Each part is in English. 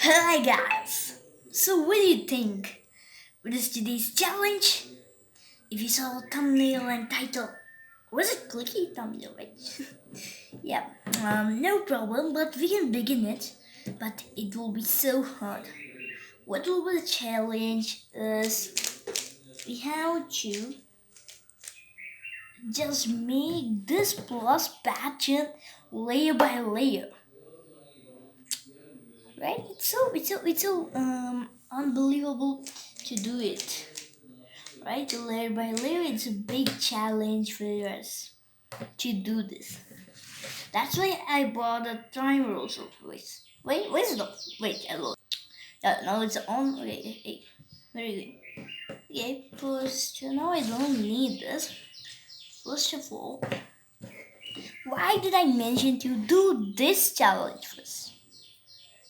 Hi guys! So what do you think? What is today's challenge? If you saw thumbnail and title, was it clicky thumbnail, right? Yeah, no problem, but we can begin it. But it will be so hard. What will be the challenge is we have to just make this plus pattern layer by layer. Right? It's so unbelievable to do it. Right, layer by layer, it's a big challenge for us to do this. That's why I bought a timer also. Where's the wait? I lost. Now it's on. Okay, hey, very good. Okay, first now I don't need this. First of all, why did I mention to do this challenge first?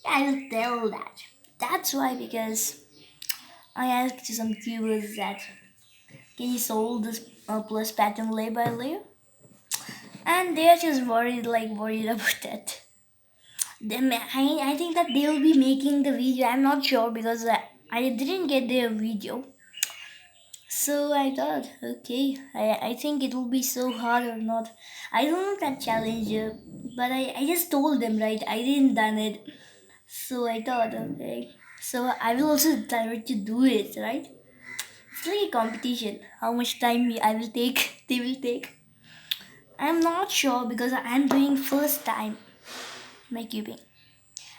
I'll tell that. That's why, because I asked some viewers that can you solve this plus pattern layer by layer? And they're just worried about that. I think that they will be making the video. I'm not sure because I didn't get their video. So I thought, okay, I think it will be so hard or not. I don't know that challenge, but I just told them, right? I didn't done it. So I thought, okay. So I will also try to do it, right? It's like a competition. How much time I will take, they will take. I'm not sure because I'm doing first time my cubing.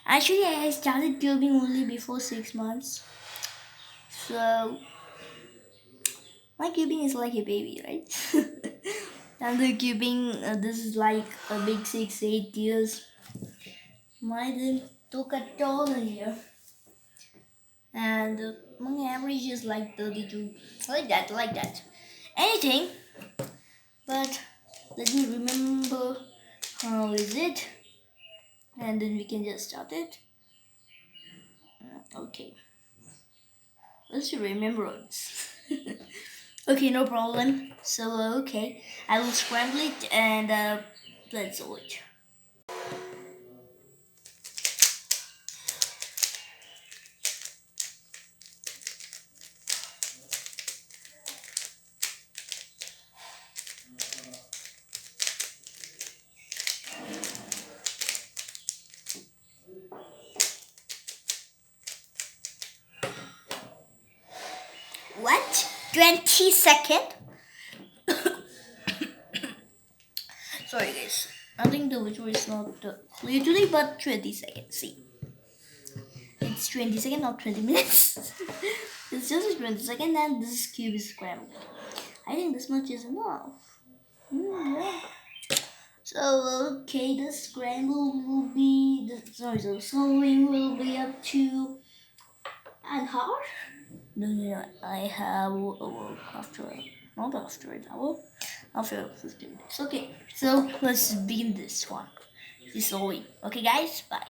Actually, I started cubing only before 6 months. So my cubing is like a baby, right? And the cubing, this is like a big 6, 8 years. Mine took a toll here, and my average is like 32, like that. Anything, but let me remember how is it, and then we can just start it. Okay, let's remember it. Okay, no problem. So, okay, I will scramble it and let's do it. What? 20 second? Sorry, guys. I think the video is not clear today, but 20 seconds. See, it's 20 seconds, not 20 minutes. It's just 20 seconds, and this cube is scrambled. I think this much is enough. Yeah. So, okay, the scramble will be, the sewing will be up to an hour. No, I have work after, not after an hour, after 15 minutes. Okay, so let's begin this one. This sewing. Okay, guys, bye.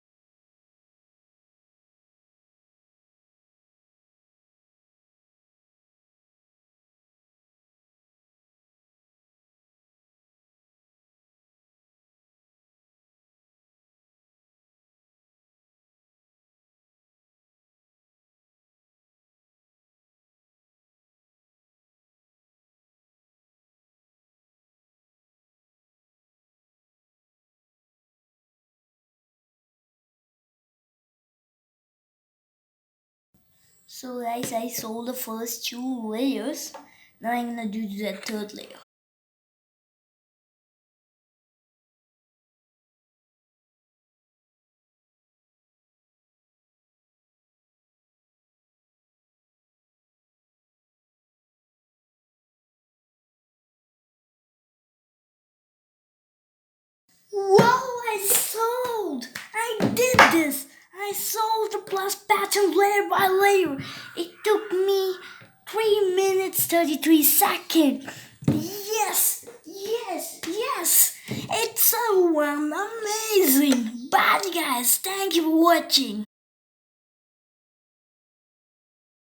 So, guys, I sewed the first 2 layers. Now I'm gonna do the third layer. Wow, I sold! I did this! I sold the plus pattern layer by layer. It took me 3 minutes 33 seconds. Yes, yes, yes! It's so amazing! Bye guys, thank you for watching.